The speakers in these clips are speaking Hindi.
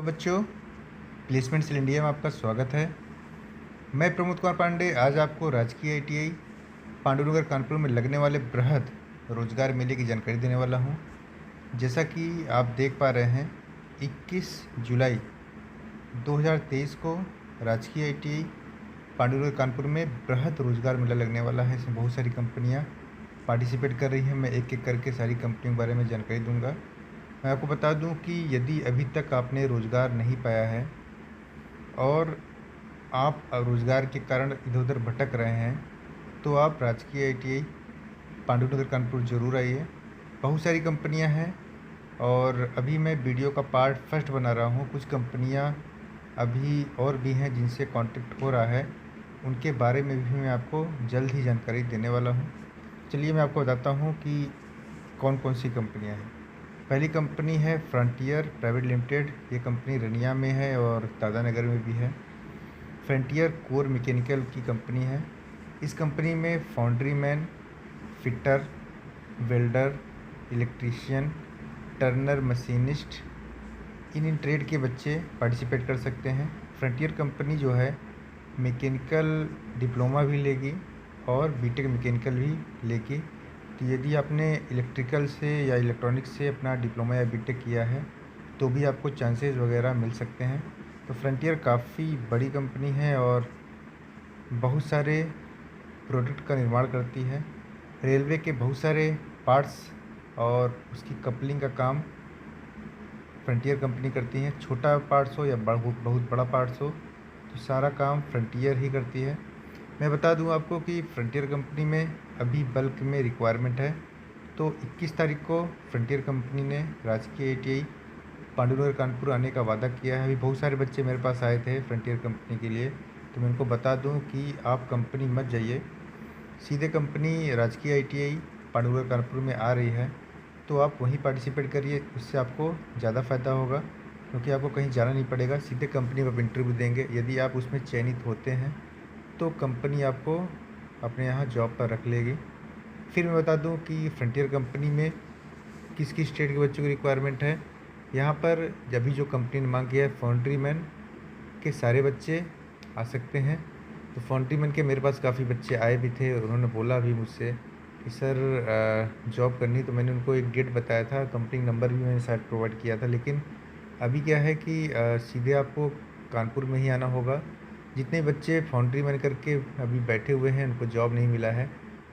बच्चों, प्लेसमेंट सेल इंडिया में आपका स्वागत है। मैं प्रमोद कुमार पांडे आज आपको राजकीय आईटीआई पांडुनगर कानपुर में लगने वाले बृहद रोजगार मेले की जानकारी देने वाला हूं। जैसा कि आप देख पा रहे हैं, 21 जुलाई 2023 को राजकीय आईटीआई पांडुनगर कानपुर में बृहद रोजगार मेला लगने वाला है। इसमें बहुत सारी कंपनियां पार्टिसिपेट कर रही हैं। मैं एक एक करके सारी कंपनियों के बारे में जानकारी दूंगा। मैं आपको बता दूं कि यदि अभी तक आपने रोज़गार नहीं पाया है और आप रोज़गार के कारण इधर उधर भटक रहे हैं, तो आप राजकीय आईटीआई पांडुनगर कानपुर ज़रूर आइए। बहुत सारी कंपनियां हैं और अभी मैं वीडियो का पार्ट फर्स्ट बना रहा हूं। कुछ कंपनियां अभी और भी हैं जिनसे कांटेक्ट हो रहा है, उनके बारे में भी मैं आपको जल्द ही जानकारी देने वाला हूं। चलिए मैं आपको बताता हूं कि कौन कौन सी कंपनियां हैं। पहली कंपनी है फ्रंटियर प्राइवेट लिमिटेड। ये कंपनी रनिया में है और दादानगर में भी है। फ्रंटियर कोर मैकेनिकल की कंपनी है। इस कंपनी में foundry man, fitter, welder, electrician, Turner machinist, in trade के बच्चे पार्टिसिपेट कर सकते हैं। फ्रंटियर कंपनी जो है मैकेनिकल डिप्लोमा भी लेगी और बीटेक मैकेनिकल भी लेगी। तो यदि आपने इलेक्ट्रिकल से या इलेक्ट्रॉनिक्स से अपना डिप्लोमा या बीटेक किया है तो भी आपको चांसेस वगैरह मिल सकते हैं। तो फ्रंटियर काफ़ी बड़ी कंपनी है और बहुत सारे प्रोडक्ट का निर्माण करती है। रेलवे के बहुत सारे पार्ट्स और उसकी कपलिंग का काम फ्रंटियर कंपनी करती है। छोटा पार्ट्स हो या बहुत बड़ा पार्ट्स हो, तो सारा काम फ्रंटियर ही करती है। मैं बता दूं आपको कि फ्रंटियर कंपनी में अभी बल्क में रिक्वायरमेंट है। तो 21 तारीख को फ्रंटियर कंपनी ने राजकीय आईटीआई पांडुनगर कानपुर आने का वादा किया है। अभी बहुत सारे बच्चे मेरे पास आए थे फ्रंटियर कंपनी के लिए, तो मैं उनको बता दूं कि आप कंपनी मत जाइए, सीधे कंपनी राजकीय आईटीआई पांडुनगर कानपुर में आ रही है, तो आप वहीं पार्टिसिपेट करिए। उससे आपको ज़्यादा फ़ायदा होगा क्योंकि आपको कहीं जाना नहीं पड़ेगा, सीधे कंपनी में आप इंटरव्यू देंगे। यदि आप उसमें चयनित होते हैं तो कंपनी आपको अपने यहाँ जॉब पर रख लेगी। फिर मैं बता दूं कि फ्रंटियर कंपनी में किस किस स्टेट के बच्चों की रिक्वायरमेंट है। यहाँ पर अभी जो कंपनी ने मांग किया है, फाउंड्री मैन के सारे बच्चे आ सकते हैं। तो फाउंड्री मैन के मेरे पास काफ़ी बच्चे आए भी थे, उन्होंने बोला भी मुझसे कि सर जॉब करनी। तो मैंने उनको एक डेट बताया था, कंपनी नंबर भी मैंने शायद प्रोवाइड किया था। लेकिन अभी क्या है कि सीधे आपको कानपुर में ही आना होगा। जितने बच्चे फाउंड्री मैन करके अभी बैठे हुए हैं उनको जॉब नहीं मिला है,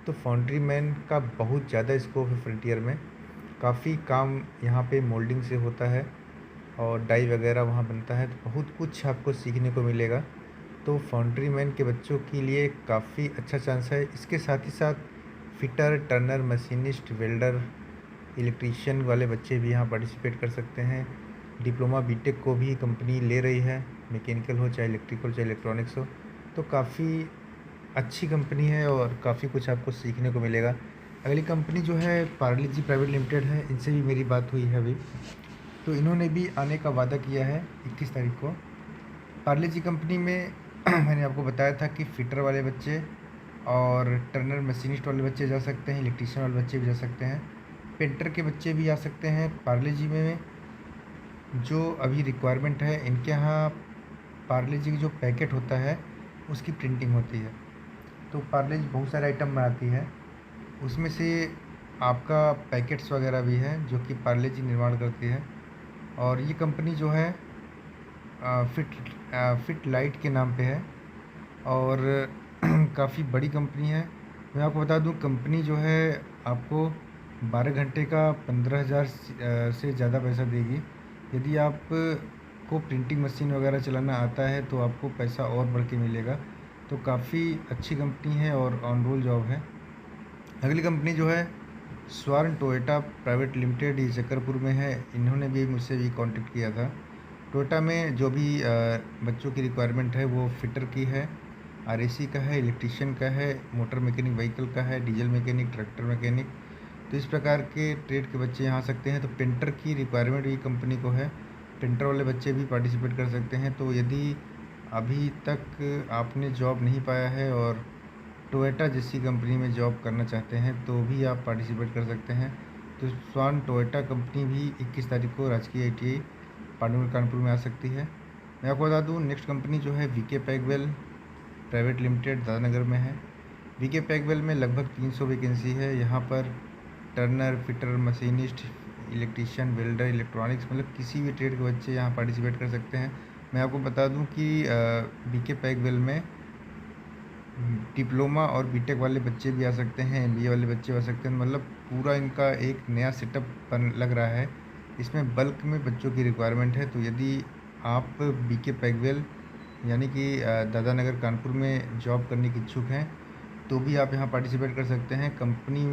तो फाउंड्री मैन का बहुत ज़्यादा स्कोप है फ्रंटियर में। काफ़ी काम यहाँ पे मोल्डिंग से होता है और डाई वगैरह वहाँ बनता है, तो बहुत कुछ आपको सीखने को मिलेगा। तो फाउंड्री मैन के बच्चों के लिए काफ़ी अच्छा चांस है। इसके साथ ही साथ fitter, Turner, machinist, welder, electrician वाले बच्चे भी यहाँ पार्टिसिपेट कर सकते हैं। डिप्लोमा बीटेक को भी कंपनी ले रही है, मैकेनिकल हो चाहे इलेक्ट्रिकल चाहे इलेक्ट्रॉनिक्स हो। तो काफ़ी अच्छी कंपनी है और काफ़ी कुछ आपको सीखने को मिलेगा। अगली कंपनी जो है पार्ले जी प्राइवेट लिमिटेड है, इनसे भी मेरी बात हुई है अभी। तो इन्होंने भी आने का वादा किया है 21 तारीख को। पार्ले जी कंपनी में मैंने आपको बताया था कि फिटर वाले बच्चे और टर्नर मशीनिस्ट वाले बच्चे जा सकते हैं, इलेक्ट्रीशियन वाले बच्चे भी जा सकते हैं, पेंटर के बच्चे भी आ सकते हैं। पार्ले जी में जो अभी रिक्वायरमेंट है, इनके यहाँ पार्ले जी की जो पैकेट होता है उसकी प्रिंटिंग होती है। तो पार्ले जी बहुत सारे आइटम बनाती है, उसमें से आपका पैकेट्स वगैरह भी है जो कि पार्ले जी निर्माण करती है। और ये कंपनी जो है फिट लाइट के नाम पे है और काफ़ी बड़ी कंपनी है। मैं आपको बता दूं, कंपनी जो है आपको 12 घंटे का 15,000 से ज़्यादा पैसा देगी। यदि आप को प्रिंटिंग मशीन वगैरह चलाना आता है तो आपको पैसा और बढ़ के मिलेगा। तो काफ़ी अच्छी कंपनी है और ऑन रोल जॉब है। अगली कंपनी जो है स्वर्ण टोयोटा प्राइवेट लिमिटेड, ये चक्करपुर में है। इन्होंने भी मुझसे भी कांटेक्ट किया था। टोयोटा में जो भी बच्चों की रिक्वायरमेंट है वो फिटर की है, आरएसी का है, इलेक्ट्रीशियन का है, मोटर मैकेनिक व्हीकल का है, डीजल मैकेनिक, ट्रैक्टर मैकेनिक। तो इस प्रकार के ट्रेड के बच्चे यहाँ आ सकते हैं। तो पेंटर की रिक्वायरमेंट भी कंपनी को है, पेंटर वाले बच्चे भी पार्टिसिपेट कर सकते हैं। तो यदि अभी तक आपने जॉब नहीं पाया है और टोयोटा जैसी कंपनी में जॉब करना चाहते हैं तो भी आप पार्टिसिपेट कर सकते हैं। तो स्वर्ण टोयोटा कंपनी भी 21 तारीख को राजकीय आईटीआई पांडुनगर कानपुर में आ सकती है। मैं आपको बता दूं नेक्स्ट कंपनी जो है वीके पैकवेल प्राइवेट लिमिटेड दादानगर में है। वीके पैकवेल में लगभग 300 वैकेंसी है। यहाँ पर Turner, fitter, machinist, electrician, welder, electronics मतलब किसी भी ट्रेड के बच्चे यहाँ पार्टिसिपेट कर सकते हैं। मैं आपको बता दूं कि वीके पैकवेल में डिप्लोमा और बीटेक वाले बच्चे भी आ सकते हैं, एमबीए वाले बच्चे आ सकते हैं। मतलब पूरा इनका एक नया सेटअप बन लग रहा है। इसमें बल्क में बच्चों की रिक्वायरमेंट है। तो यदि आप बीके पैकवेल यानी कि दादानगर कानपुर में जॉब करने के इच्छुक हैं तो भी आप यहाँ पार्टिसिपेट कर सकते हैं। कंपनी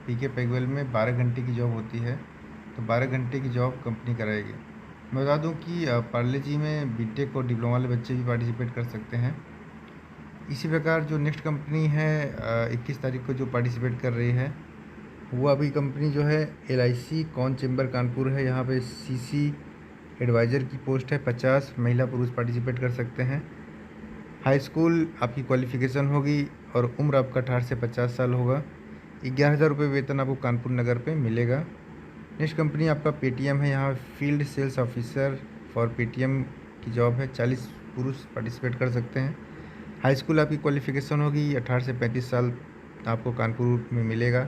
बीके पैकवेल में 12 घंटे की जॉब होती है, तो 12 घंटे की जॉब कंपनी कराएगी। मैं बता दूं कि पार्ले जी में बीटेक और डिप्लोमा वाले बच्चे भी पार्टिसिपेट कर सकते हैं। इसी प्रकार जो नेक्स्ट कंपनी है 21 तारीख को जो पार्टिसिपेट कर रही है वो अभी कंपनी जो है LIC कॉन चेम्बर कानपुर है। यहाँ पे CC एडवाइज़र की पोस्ट है। 50 महिला पुरुष पार्टिसिपेट कर सकते हैं। हाई स्कूल आपकी क्वालिफ़िकेशन होगी और उम्र आपका 18 से 50 साल होगा। 11,000 रुपये वेतन आपको कानपुर नगर पे मिलेगा। नेक्स्ट कंपनी आपका पेटीएम है। यहाँ field sales officer for Paytm की जॉब है। 40 पुरुष पार्टिसिपेट कर सकते हैं। हाई स्कूल आपकी क्वालिफ़िकेशन होगी 18 से 35 साल आपको कानपुर में मिलेगा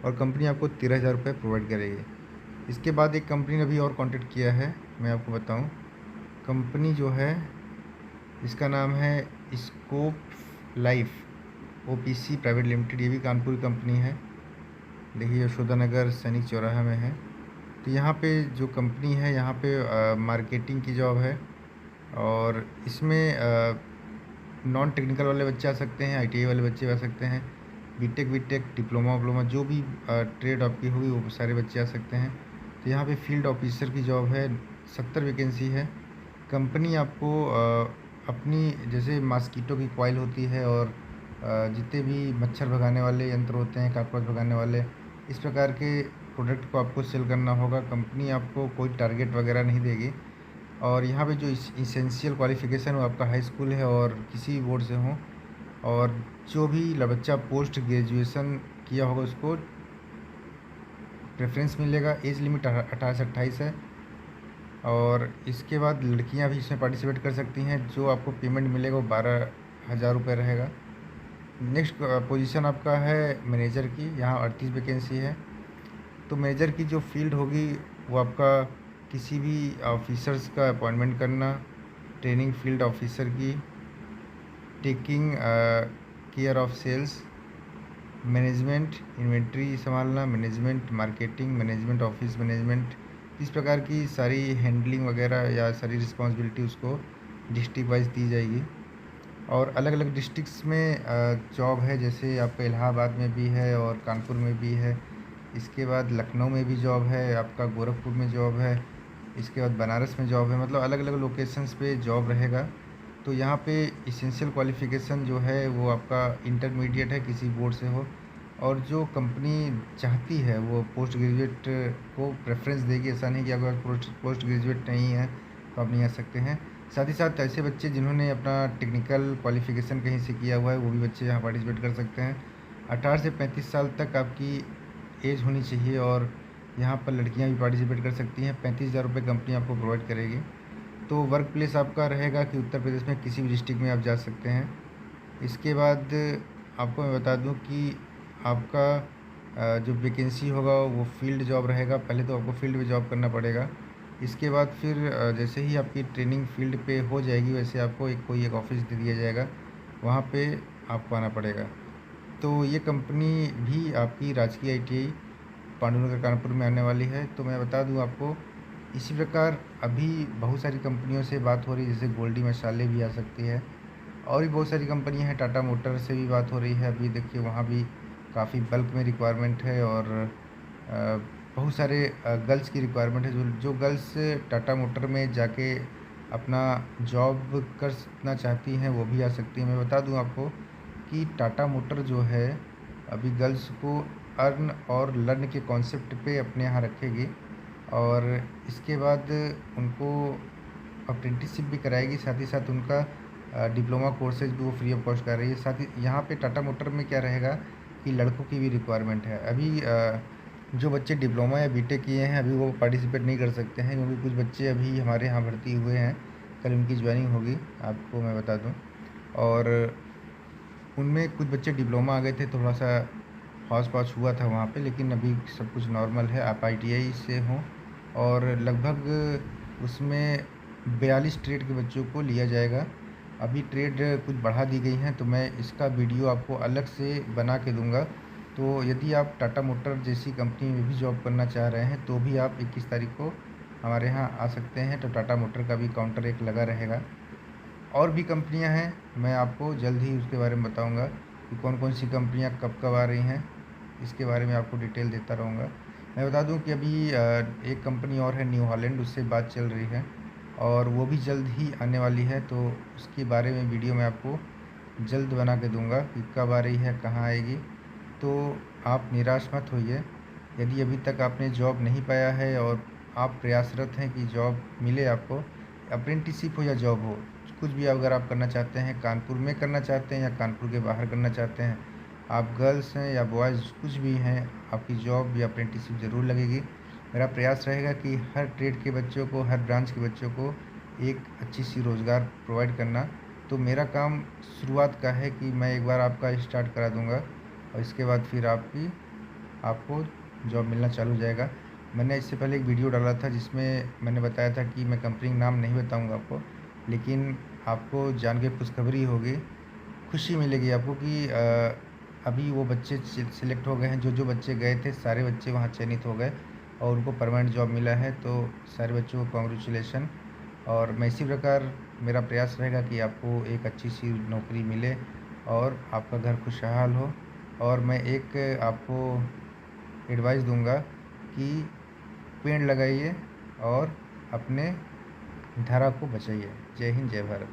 और कंपनी आपको 13,000 रुपये प्रोवाइड करेगी। इसके बाद एक कंपनी ने भी और कांटेक्ट किया है, मैं आपको बताऊं। कंपनी जो है इसका नाम है scope life OPC private limited. ये भी कानपुर की कंपनी है। देखिए यशोदा नगर सैनिक चौराहा में है। तो यहाँ पे जो कंपनी है यहाँ पे मार्केटिंग की जॉब है और इसमें नॉन टेक्निकल वाले बच्चे आ सकते हैं, ITI वाले बच्चे आ सकते हैं, बीटेक डिप्लोमा जो भी ट्रेड आपकी हुई वो सारे बच्चे आ सकते हैं। तो यहाँ पे फील्ड ऑफिसर की जॉब है। 70 वैकेंसी है। कंपनी आपको अपनी जैसे मॉस्किटो की कॉइल होती है और जितने भी मच्छर भगाने वाले यंत्र होते हैं, कॉकरोच भगाने वाले, इस प्रकार के प्रोडक्ट को आपको सेल करना होगा। कंपनी आपको कोई टारगेट वगैरह नहीं देगी। और यहाँ पे जो इसेंशियल क्वालिफ़िकेशन वो आपका हाई स्कूल है और किसी भी बोर्ड से हो, और जो भी बच्चा पोस्ट ग्रेजुएशन किया होगा उसको प्रेफरेंस मिलेगा। एज लिमिट 18 से 28 है। और इसके बाद लड़कियां भी इसमें पार्टिसिपेट कर सकती हैं। जो आपको पेमेंट मिलेगा वो 12,000 रुपये रहेगा। नेक्स्ट पोजीशन आपका है मैनेजर की। यहाँ 38 वैकेंसी है। तो मैनेजर की जो फील्ड होगी वो आपका किसी भी ऑफिसर्स का अपॉइंटमेंट करना, ट्रेनिंग फील्ड ऑफिसर की, taking care of sales, management, inventory संभालना, management marketing, management office management, इस प्रकार की सारी हैंडलिंग वगैरह या सारी रिस्पॉन्सिबिलिटी उसको डिस्ट्रिक्ट वाइज दी जाएगी। और अलग अलग डिस्ट्रिक्ट्स में जॉब है, जैसे आपका इलाहाबाद में भी है और कानपुर में भी है। इसके बाद लखनऊ में भी जॉब है, आपका गोरखपुर में जॉब है, इसके बाद बनारस में जॉब है। मतलब अलग अलग लोकेशंस पे जॉब रहेगा। तो यहाँ पे इसेंशियल क्वालिफ़िकेशन जो है वो आपका इंटरमीडिएट है, किसी बोर्ड से हो। और जो कंपनी चाहती है वो पोस्ट ग्रेजुएट को प्रेफरेंस देगी। ऐसा नहीं कि अगर पोस्ट ग्रेजुएट नहीं है तो आप नहीं आ सकते हैं। साथ ही साथ ऐसे बच्चे जिन्होंने अपना टेक्निकल क्वालिफ़िकेशन कहीं से किया हुआ है वो भी बच्चे यहाँ पार्टिसिपेट कर सकते हैं। 18 से 35 साल तक आपकी एज होनी चाहिए और यहाँ पर लड़कियाँ भी पार्टिसिपेट कर सकती हैं। 35,000 रुपये कंपनी आपको प्रोवाइड करेगी। तो वर्क प्लेस आपका रहेगा कि उत्तर प्रदेश में किसी भी डिस्ट्रिक्ट में आप जा सकते हैं। इसके बाद आपको मैं बता दूं कि आपका जो वैकेंसी होगा वो फील्ड जॉब रहेगा। पहले तो आपको फील्ड में जॉब करना पड़ेगा। इसके बाद फिर जैसे ही आपकी ट्रेनिंग फील्ड पे हो जाएगी वैसे आपको कोई एक ऑफिस दे दिया जाएगा, वहाँ पे आपको आना पड़ेगा। तो ये कंपनी भी आपकी राजकीय ITI पांडुनगर कानपुर में आने वाली है। तो मैं बता दूं आपको, इसी प्रकार अभी बहुत सारी कंपनियों से बात हो रही है, जैसे गोल्डी मसाले भी आ सकती है और भी बहुत सारी कंपनियां हैं। टाटा मोटर से भी बात हो रही है। अभी देखिए वहाँ भी काफ़ी बल्क में रिक्वायरमेंट है और बहुत सारे गर्ल्स की रिक्वायरमेंट है। जो गर्ल्स टाटा मोटर में जाके अपना जॉब करना चाहती हैं वो भी आ सकती हैं। मैं बता दूं आपको कि टाटा मोटर जो है अभी गर्ल्स को अर्न और लर्न के कॉन्सेप्ट पे अपने यहाँ रखेगी और इसके बाद उनको अप्रेंटिसशिप भी कराएगी। साथ ही साथ उनका डिप्लोमा कोर्सेज भी वो फ्री ऑफ कॉस्ट कर रही है। साथ ही यहाँ पे टाटा मोटर में क्या रहेगा कि लड़कों की भी रिक्वायरमेंट है। अभी जो बच्चे डिप्लोमा या बीटेक किए हैं अभी वो पार्टिसिपेट नहीं कर सकते हैं, क्योंकि कुछ बच्चे अभी हमारे यहाँ भर्ती हुए हैं, कल उनकी ज्वाइनिंग होगी, आपको मैं बता दूँ। और उनमें कुछ बच्चे डिप्लोमा आ गए थे, थोड़ा सा हौच-पौच हुआ था वहाँ पे, लेकिन अभी सब कुछ नॉर्मल है। आप आईटीआई से हों और लगभग उसमें 42 ट्रेड के बच्चों को लिया जाएगा। अभी ट्रेड कुछ बढ़ा दी गई हैं, तो मैं इसका वीडियो आपको अलग से बना के दूँगा। तो यदि आप टाटा मोटर जैसी कंपनी में भी जॉब करना चाह रहे हैं, तो भी आप 21 तारीख को हमारे यहाँ आ सकते हैं। तो टाटा मोटर का भी काउंटर एक लगा रहेगा। और भी कंपनियां हैं, मैं आपको जल्द ही उसके बारे में बताऊंगा कि कौन कौन सी कंपनियां कब कब आ रही हैं, इसके बारे में आपको डिटेल देता रहूँगा। मैं बता दूं कि अभी एक कंपनी और है न्यू हॉलैंड, उससे बात चल रही है और वो भी जल्द ही आने वाली है। तो उसके बारे में वीडियो मैं आपको जल्द बना के दूंगा कि कब आ रही है, कहाँ आएगी। तो आप निराश मत होइए। यदि अभी तक आपने जॉब नहीं पाया है और आप प्रयासरत हैं कि जॉब मिले आपको, अप्रेंटिसशिप हो या जॉब हो, कुछ भी अगर आप करना चाहते हैं, कानपुर में करना चाहते हैं या कानपुर के बाहर करना चाहते हैं, आप गर्ल्स हैं या बॉयज़ कुछ भी हैं, आपकी जॉब या अप्रेंटिसशिप ज़रूर लगेगी। मेरा प्रयास रहेगा कि हर ट्रेड के बच्चों को, हर ब्रांच के बच्चों को एक अच्छी सी रोज़गार प्रोवाइड करना। तो मेरा काम शुरुआत का है कि मैं एक बार आपका स्टार्ट करा दूँगा और इसके बाद फिर आपको जॉब मिलना चालू हो जाएगा। मैंने इससे पहले एक वीडियो डाला था जिसमें मैंने बताया था कि मैं कंपनी का नाम नहीं बताऊंगा आपको, लेकिन आपको जान के खुशखबरी होगी, खुशी मिलेगी आपको कि अभी वो बच्चे सिलेक्ट हो गए हैं। जो जो बच्चे गए थे सारे बच्चे वहाँ चयनित हो गए और उनको परमानेंट जॉब मिला है। तो सारे बच्चों को कॉन्ग्रेचुलेसन। और मैं इसी प्रकार मेरा प्रयास रहेगा कि आपको एक अच्छी सी नौकरी मिले और आपका घर खुशहाल हो। और मैं एक आपको एडवाइस दूंगा कि पेड़ लगाइए और अपने धरा को बचाइए। जय हिंद, जय भारत।